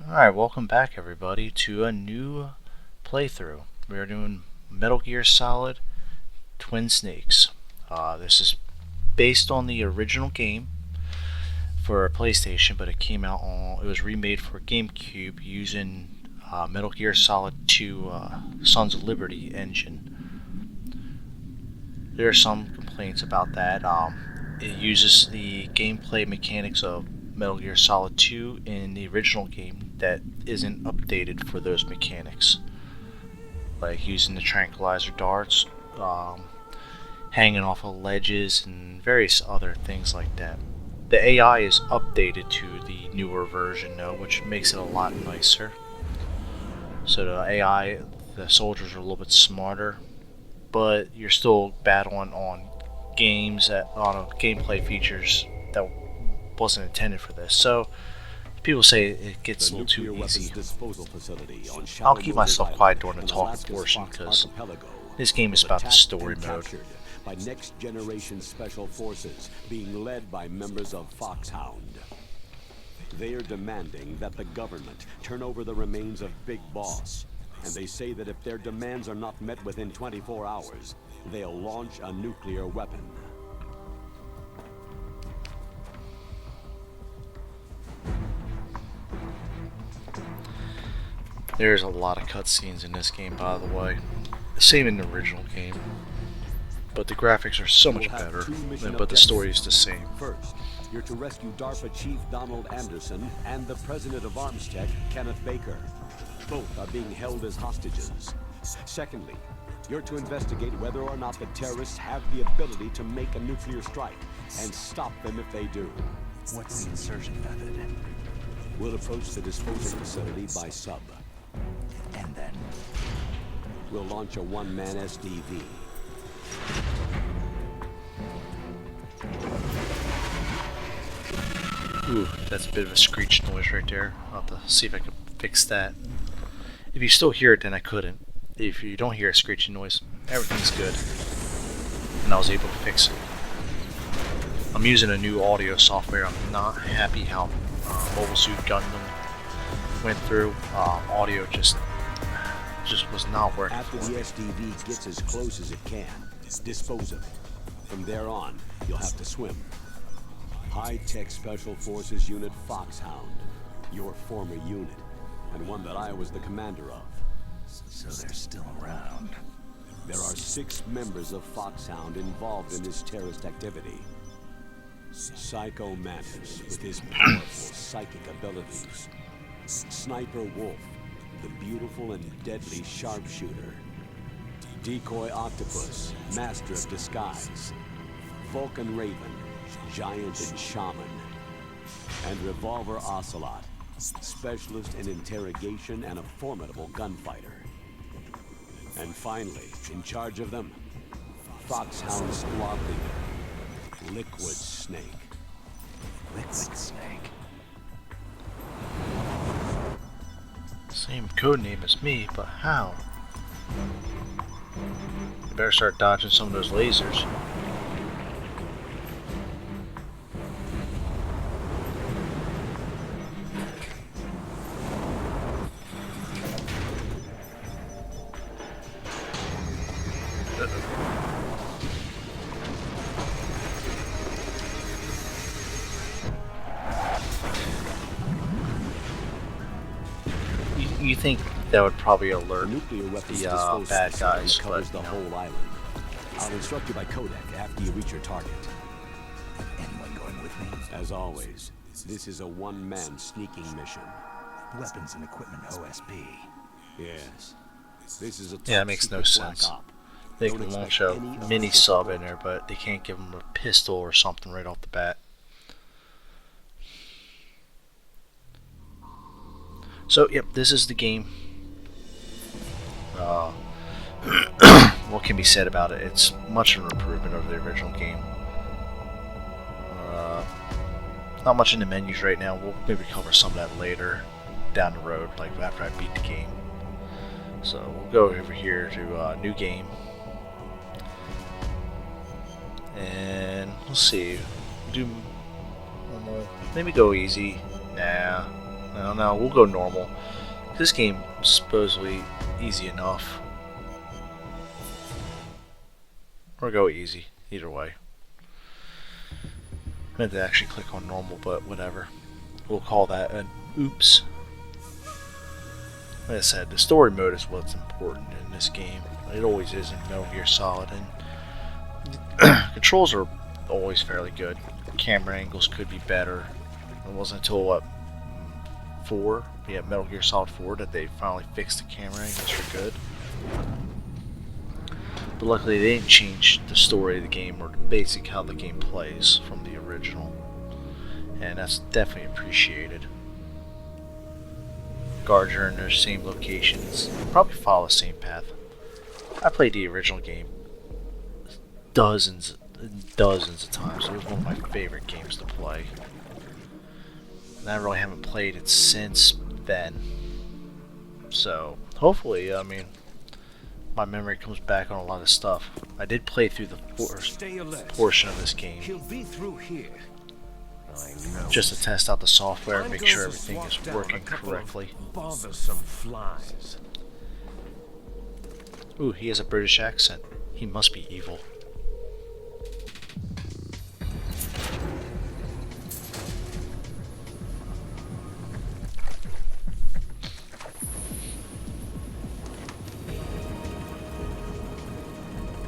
Alright, welcome back everybody to a new playthrough. We are doing Metal Gear Solid Twin Snakes. This is based on the original game for PlayStation, but it was remade for GameCube using Metal Gear Solid 2 Sons of Liberty engine. There are some complaints about that. It uses the gameplay mechanics of Metal Gear Solid 2 in the original game that isn't updated for those mechanics, like using the tranquilizer darts, hanging off of ledges, and various other things like that. The AI is updated to the newer version though, which makes it a lot nicer. So the AI, the soldiers are a little bit smarter, but you're still battling on gameplay features that wasn't intended for this. So people say it gets a little too easy. I'll keep myself quiet during the talking portion because this game is about the story mode. By next generation special forces being led by members of Foxhound. They are demanding that the government turn over the remains of Big Boss. And they say that if their demands are not met within 24 hours, they'll launch a nuclear weapon. There's a lot of cutscenes in this game, by the way. Same in the original game. But the graphics are so much better, but the story is the same. First, you're to rescue DARPA Chief Donald Anderson and the President of Armstech, Kenneth Baker. Both are being held as hostages. Secondly, you're to investigate whether or not the terrorists have the ability to make a nuclear strike, and stop them if they do. What's the insertion method? We'll approach the disposal facility by sub. And then? We'll launch a one-man SDV. Ooh, that's a bit of a screech noise right there. I'll have to see if I can fix that. If you still hear it, then I couldn't. If you don't hear a screeching noise, everything's good. And I was able to fix it. I'm using a new audio software. I'm not happy how Mobile Suit Gundam went through. Audio just was not working. After the SDV gets as close as it can, dispose of it. From there on, you'll have to swim. High-tech Special Forces Unit Foxhound, your former unit, and one that I was the commander of. So they're still around. There are 6 members of Foxhound involved in this terrorist activity. Psycho Mantis, with his powerful psychic abilities. Sniper Wolf, the beautiful and deadly sharpshooter. Decoy Octopus, master of disguise. Vulcan Raven, giant and shaman. And Revolver Ocelot, specialist in interrogation and a formidable gunfighter. And finally, in charge of them, Foxhound squad leader, Liquid Snake. Liquid Snake. Same code name as me, but how? You better start dodging some of those lasers. You think that would probably alert the bad guys, Covers but the whole island. I'll instruct you by codec after you reach your target. Anyone going with me? As always, this is a one-man sneaking mission. Weapons and equipment OSP. Yes. This is a yeah, that makes no top-secret sense. black op. They Don't can expect launch a any of mini us to sub go in there, but they can't give them a pistol or something right off the bat. So, yep, this is the game. What can be said about it? It's much of an improvement over the original game. Not much in the menus right now. We'll maybe cover some of that later down the road, like after I beat the game. So we'll go over here to new game. And we'll see. Do maybe go easy. Nah, No, we'll go normal. This game is supposedly easy enough. Or go easy, either way. I meant to actually click on normal, but whatever. We'll call that an oops. Like I said, the story mode is what's important in this game. It always is in Metal Gear Solid, and controls are always fairly good. Camera angles could be better. It wasn't until what, 4? Yeah, Metal Gear Solid 4 that they finally fixed the camera angles for good. But luckily they didn't change the story of the game or the basic how the game plays from the original. And that's definitely appreciated. Guards are in their same locations. Probably follow the same path. I played the original game dozens and dozens of times. It was one of my favorite games to play. And I really haven't played it since then. So, hopefully, I mean, my memory comes back on a lot of stuff. I did play through the first portion of this game. He'll be through here. I know. Just to test out the software and make sure everything is working correctly. Bothersome flies. Ooh, he has a British accent. He must be evil.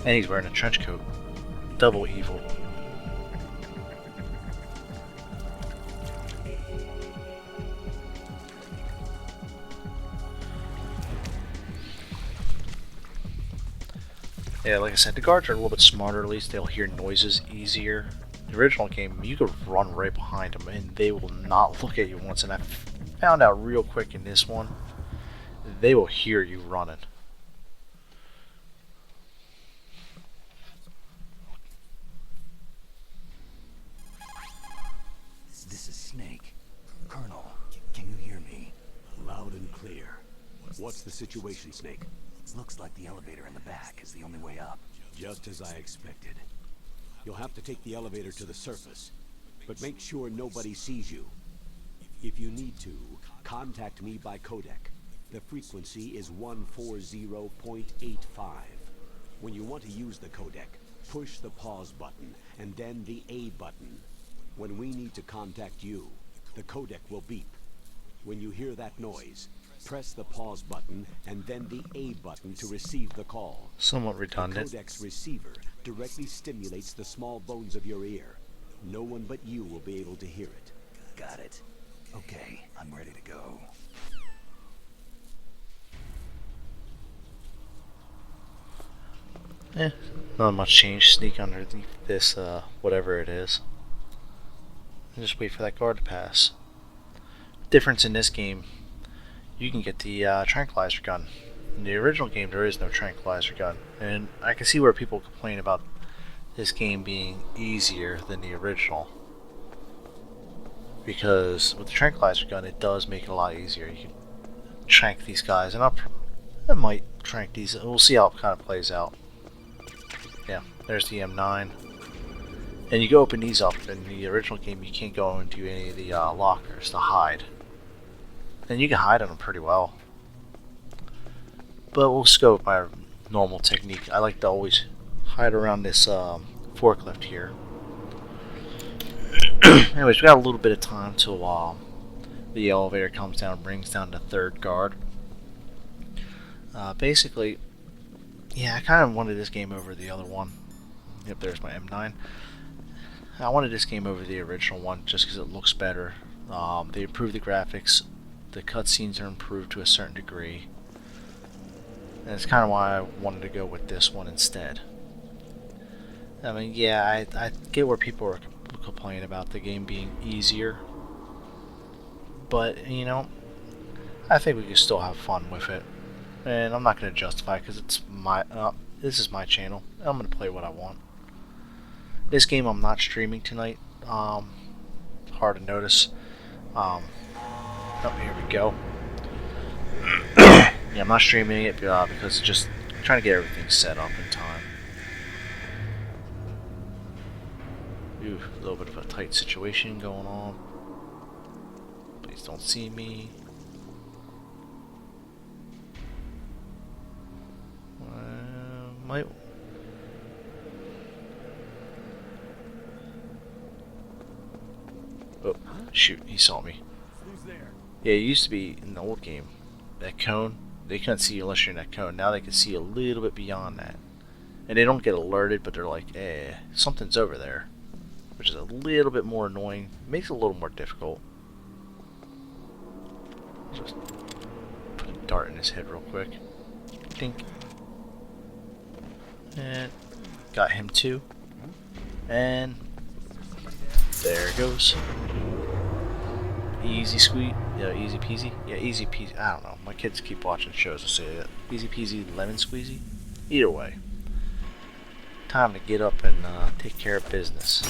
And he's wearing a trench coat. Double evil. Yeah, like I said, the guards are a little bit smarter. At least they'll hear noises easier. The original game, you could run right behind them and they will not look at you once. And I found out real quick in this one, they will hear you running. This is Snake. Colonel, can you hear me? Loud and clear. What's the situation, Snake? Looks like the elevator in the back is the only way up. Just as I expected. You'll have to take the elevator to the surface, but make sure nobody sees you. If you need to, contact me by codec. The frequency is 140.85. When you want to use the codec, push the pause button and then the A button. When we need to contact you, the codec will beep. When you hear that noise, press the pause button and then the A button to receive the call. Somewhat redundant. The codec's receiver directly stimulates the small bones of your ear. No one but you will be able to hear it. Got it. Okay, I'm ready to go. Not much change. Sneak underneath this, whatever it is. And just wait for that guard to pass. Difference in this game, you can get the tranquilizer gun. In the original game, there is no tranquilizer gun. And I can see where people complain about this game being easier than the original. Because with the tranquilizer gun, it does make it a lot easier. You can trank these guys, and I might trank these. We'll see how it kind of plays out. Yeah, there's the M9. And you can open these up. In the original game, you can't go into any of the lockers to hide. And you can hide on them pretty well. But we'll just go with my normal technique. I like to always hide around this forklift here. Anyways, we got a little bit of time till the elevator comes down and brings down the third guard. Basically, yeah, I kind of wanted this game over the other one. Yep, there's my M9. I wanted this game over the original one just because it looks better. They improved the graphics. The cutscenes are improved to a certain degree. And it's kind of why I wanted to go with this one instead. I mean, yeah, I get where people are complaining about the game being easier. But, you know, I think we can still have fun with it. And I'm not going to justify it because it's my, this is my channel. I'm going to play what I want. This game I'm not streaming tonight. Hard to notice. Oh, here we go. Yeah, I'm not streaming it because it's just trying to get everything set up in time. Ooh, a little bit of a tight situation going on. But Please don't see me. Might. Oh, shoot, he saw me. Who's there? Yeah, it used to be in the old game. That cone, they couldn't see you unless you're in that cone. Now they can see a little bit beyond that. And they don't get alerted, but they're like, something's over there. Which is a little bit more annoying. Makes it a little more difficult. Just put a dart in his head real quick. Dink. And got him too. And there it goes. Easy squeeze. Yeah, easy peasy. Yeah, easy peasy. I don't know. My kids keep watching shows and say that. Easy peasy, lemon squeezy. Either way. Time to get up and take care of business.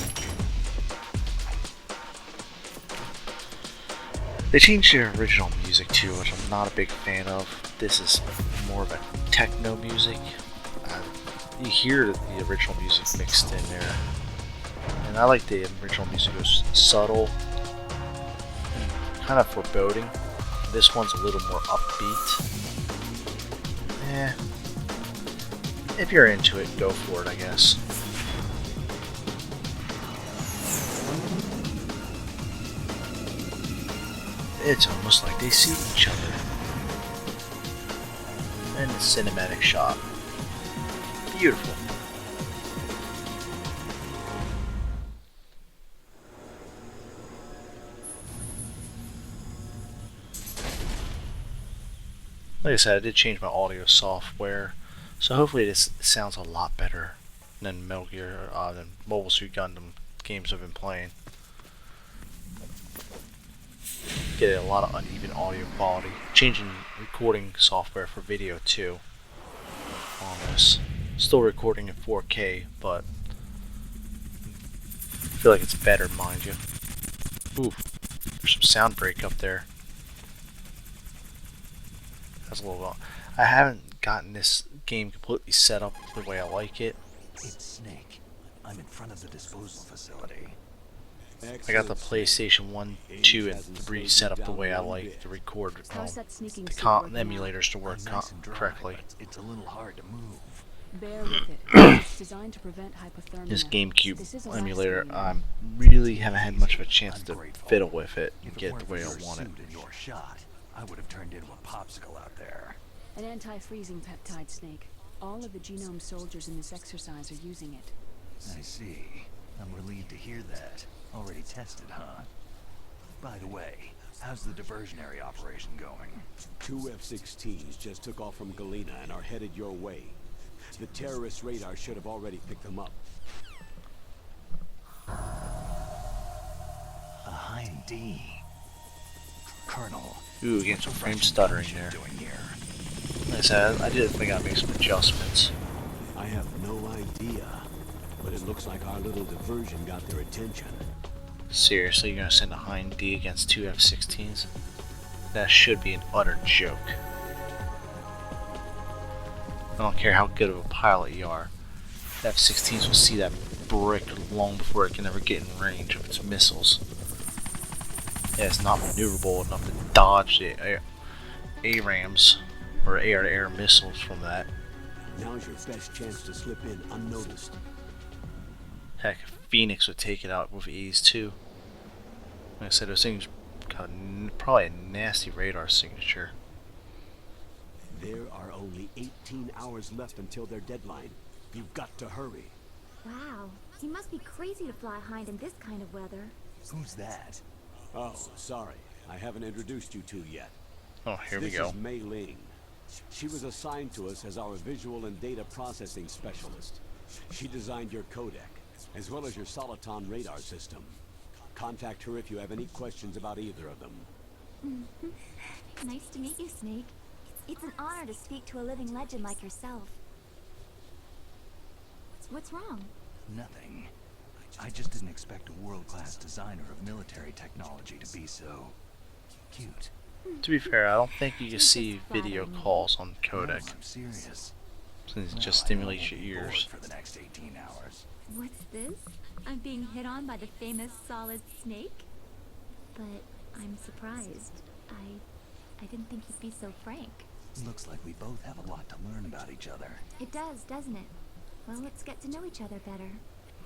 They changed their original music too, which I'm not a big fan of. This is more of a techno music. You hear the original music mixed in there. And I like the original music. It was subtle and kind of foreboding. This one's a little more upbeat. If you're into it, go for it, I guess. It's almost like they see each other. And the cinematic shot. Beautiful. Like I said, I did change my audio software, so hopefully this sounds a lot better than Metal Gear, than Mobile Suit Gundam games I've been playing. Get a lot of uneven audio quality. Changing recording software for video too on this. Still recording in 4K, but I feel like it's better, mind you. Ooh, there's some sound break up there. That's a little. I haven't gotten this game completely set up the way I like it. It's Snake. I'm in front of the disposal facility. I got the PlayStation 1, 2, and 3 set up the way I like to record the emulators to work Nice and dry, correctly. but it's a little hard to move. Bear with it. It's designed to prevent hypothermia. This This GameCube is a emulator, last really haven't had much of a chance I'm to grateful. fiddle with it and If it get it weren't the way I for your want it. suit and your shot, I would have turned into a popsicle out there. An anti-freezing peptide, Snake. All of the genome soldiers in this exercise are using it. I see. I'm relieved to hear that. Already tested, huh? By the way, how's the diversionary operation going? 2 F-16s just took off from Galena and are headed your way. The terrorist radar should have already picked them up. A Hind D. Colonel. Ooh, getting some frame stuttering there. Doing here? Like I said, I did think I'd make some adjustments. I have no idea, but it looks like our little diversion got their attention. Seriously, you're gonna send a Hind D against 2 F-16s? That should be an utter joke. I don't care how good of a pilot you are. The F-16s will see that brick long before it can ever get in range of its missiles. Yeah, it's not maneuverable enough to dodge the ARAMs, or air-to-air missiles from that. Now's your best chance to slip in unnoticed. Heck, Phoenix would take it out with ease too. Like I said, those things got probably a nasty radar signature. There are only 18 hours left until their deadline. You've got to hurry. Wow, he must be crazy to fly Hind in this kind of weather. Who's that? Oh, sorry. I haven't introduced you two yet. Oh, here we This go. is Mei Ling. She was assigned to us as our visual and data processing specialist. She designed your codec, as well as your Soliton radar system. Contact her if you have any questions about either of them. Nice to meet you, Snake. It's an honor to speak to a living legend like yourself. What's wrong? Nothing. I just didn't expect a world-class designer of military technology to be so cute. To be fair, I don't think you can She's see just video flattering me. calls on No, codec, I'm serious. since it Well, just I know stimulates your I'll be bored ears. for the next 18 hours. What's this? I'm being hit on by the famous Solid Snake? But I'm surprised. I didn't think you'd be so frank. Looks like we both have a lot to learn about each other. It does, doesn't it? Well, let's get to know each other better.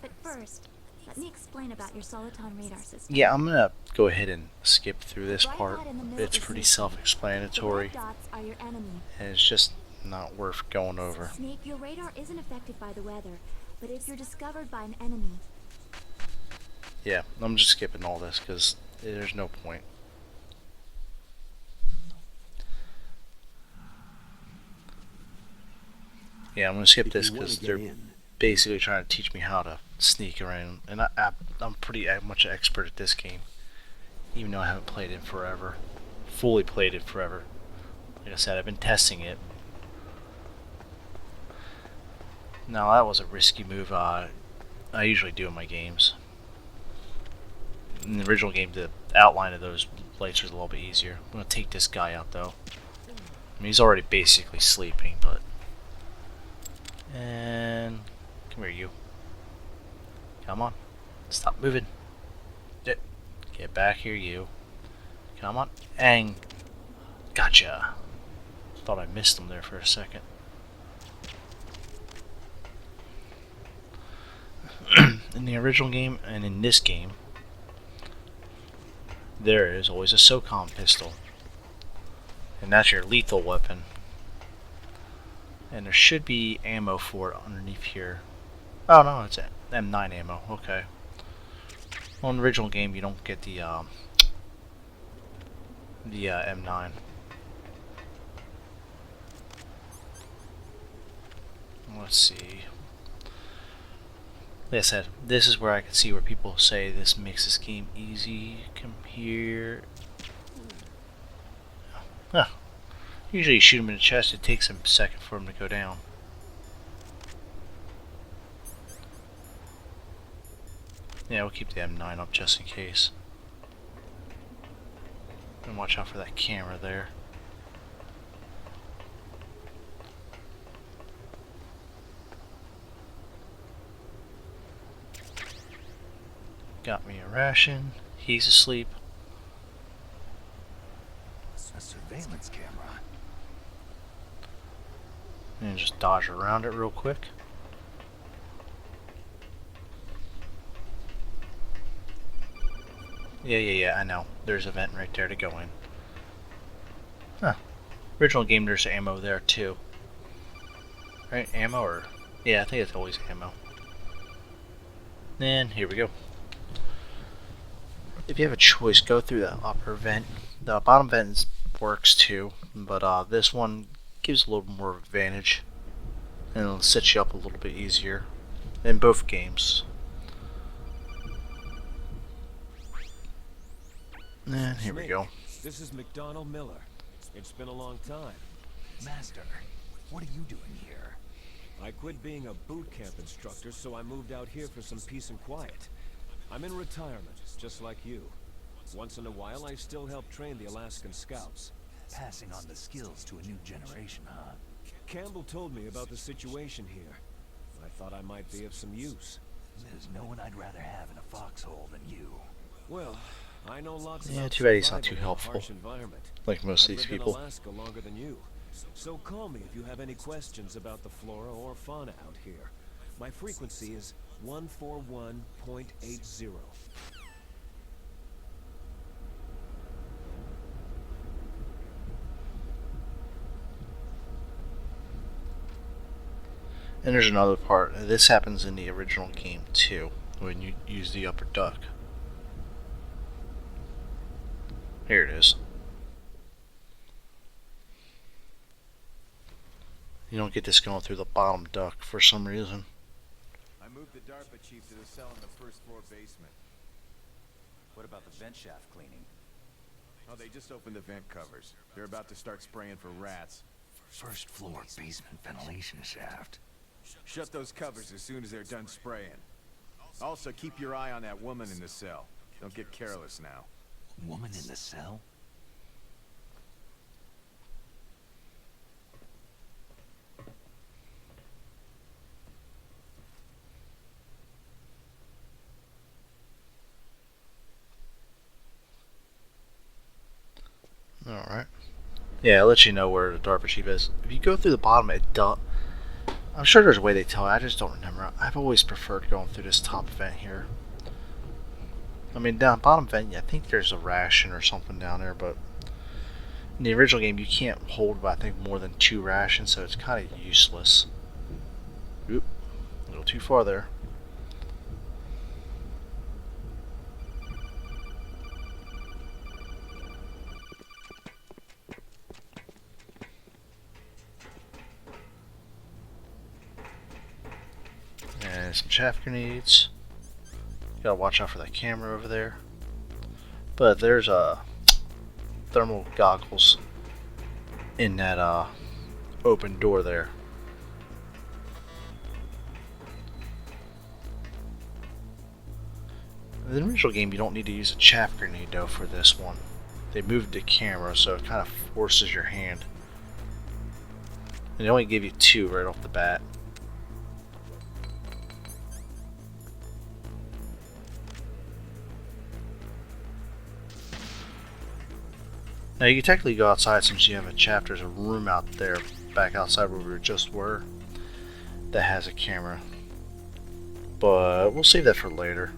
But first, let me explain about your Soliton radar system. Yeah, I'm gonna go ahead and skip through this Right part. out in the middle It's is pretty Snake. self-explanatory, The red dots are your enemy. and it's just not worth going over. Snake, your radar isn't affected by the weather, but if you're discovered by an enemy, Yeah, I'm just skipping all this because there's no point. Yeah, I'm gonna skip If this you wanna because get they're in, basically trying to teach me how to sneak around, and I'm pretty much an expert at this game, even though I haven't played it forever, fully played it forever. Like I said, I've been testing it. Now that was a risky move. I usually do in my games. In the original game, the outline of those lights was a little bit easier. I'm gonna take this guy out though. I mean, he's already basically sleeping, but. And come here, you. Come on. Stop moving. Get back here, you. Come on. And gotcha. Thought I missed him there for a second. In the original game and in this game, there is always a SOCOM pistol. And that's your lethal weapon. And there should be ammo for it underneath here. Oh no, it's M9 ammo. Okay. Well, in the original game, you don't get the M9. Let's see. Like I said, this is where I can see where people say this makes this game easy. Come here. Huh. Usually you shoot him in the chest, it takes him a second for him to go down. Yeah, we'll keep the M9 up just in case. And watch out for that camera there. Got me a ration. He's asleep. A surveillance camera. And just dodge around it real quick. Yeah, I know. There's a vent right there to go in. Huh. Original game, there's ammo there too. Right, ammo or... Yeah, I think it's always ammo. And here we go. If you have a choice, go through the upper vent. The bottom vent works too, but this one gives a little more advantage. And it'll set you up a little bit easier in both games. And here we go. This is McDonald Miller. It's been a long time. Master, what are you doing here? I quit being a boot camp instructor, so I moved out here for some peace and quiet. I'm in retirement, just like you. Once in a while, I still help train the Alaskan Scouts. Passing on the skills to a new generation, huh? Campbell told me about the situation here. I thought I might be of some use. There's no one I'd rather have in a foxhole than you. Well, I know lots Yeah, about too bad he's not survival too in a helpful, harsh environment. like most of I've these lived people. in Alaska longer than you. So call me if you have any questions about the flora or fauna out here. My frequency is 141.80. And there's another part. This happens in the original game too, when you use the upper duck. Here it is. You don't get this going through the bottom duct for some reason. I moved the DARPA chief to the cell in the first floor basement. What about the vent shaft cleaning? Oh, they just opened the vent covers. They're about to start spraying for rats. First floor basement ventilation shaft. Shut those covers as soon as they're done spraying. Also, keep your eye on that woman in the cell. Don't get careless now. Woman in the cell? Alright. Yeah, I'll let you know where the DARPA chief is. If you go through the bottom, I'm sure there's a way they tell you, I just don't remember. I've always preferred going through this top vent here. I mean, down bottom vent, I think there's a ration or something down there, but in the original game, you can't hold, I think, more than 2 rations, so it's kind of useless. Oop, a little too far there. And some chaff grenades. You gotta watch out for that camera over there. But there's thermal goggles in that open door there. In the original game, you don't need to use a chaff grenade though for this one. They moved the camera, so it kind of forces your hand. And they only give you 2 right off the bat. Now you can technically go outside since you have a chapter. There's a room out there, back outside where we just were, that has a camera. But we'll save that for later.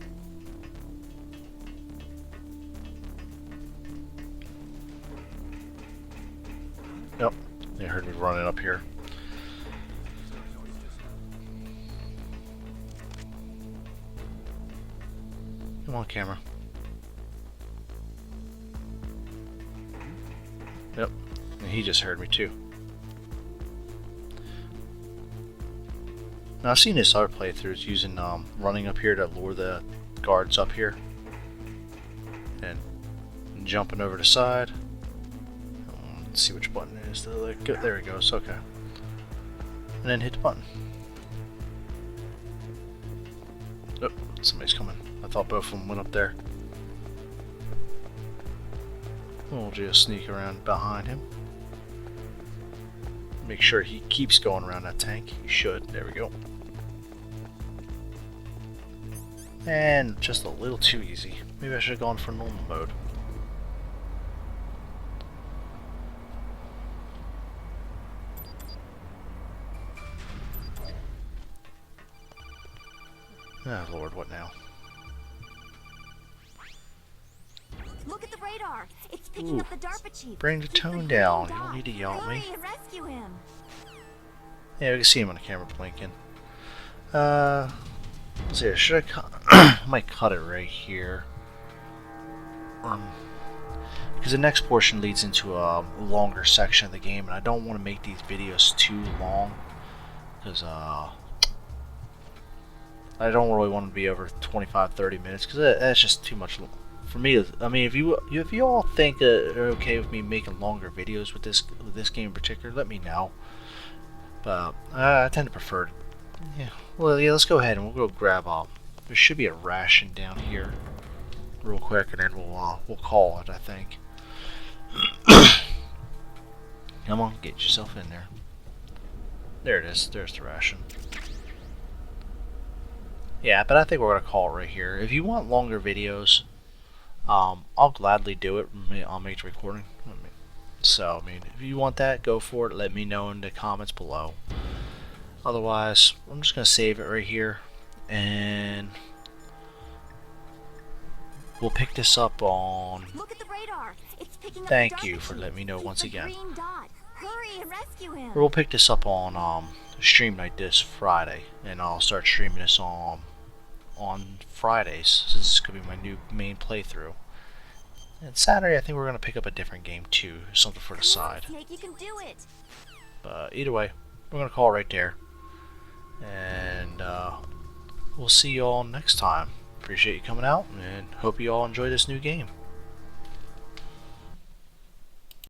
Yep, you heard me running up here. Come on, camera. Yep, and he just heard me too. Now I've seen this other playthroughs using running up here to lure the guards up here, and jumping over the side. Let's see which button it is. There it goes. Okay, and then hit the button. Oh, somebody's coming. I thought both of them went up there. We'll just sneak around behind him. Make sure he keeps going around that tank. He should. There we go. And just a little too easy. Maybe I should have gone for normal mode. Ah, Lord, what now? Look at the radar. It's picking up the DARPA chief. Bring the tone down. You don't need to yell at me. Hurry and rescue him. Yeah, we can see him on the camera blinking. Let's see. Should I cut? I might cut it right here. Because the next portion leads into a longer section of the game, and I don't want to make these videos too long. Because I don't really want to be over 25-30 minutes, because that's just too much. For me, I mean, if you all think they're okay with me making longer videos with this game in particular, let me know. But I tend to prefer. Yeah. Well, yeah. Let's go ahead and we'll go grab. There should be a ration down here, real quick, and then we'll call it. I think. Come on, get yourself in there. There it is. There's the ration. Yeah, but I think we're gonna call it right here. If you want longer videos, I'll gladly do it. I'll make the recording. So, I mean, if you want that, go for it. Let me know in the comments below. Otherwise, I'm just gonna save it right here, and we'll pick this up on. Look at the radar. It's picking up Thank the you DARPA for chief. letting me know once He's the again. green dot. Hurry and rescue him. We'll pick this up on stream night this Friday, and I'll start streaming this on Fridays, since this could be my new main playthrough. And Saturday, I think we're gonna pick up a different game too, something for the side. Snake, you can do it. But either way, we're gonna call it right there, and we'll see you all next time. Appreciate you coming out, and hope you all enjoy this new game.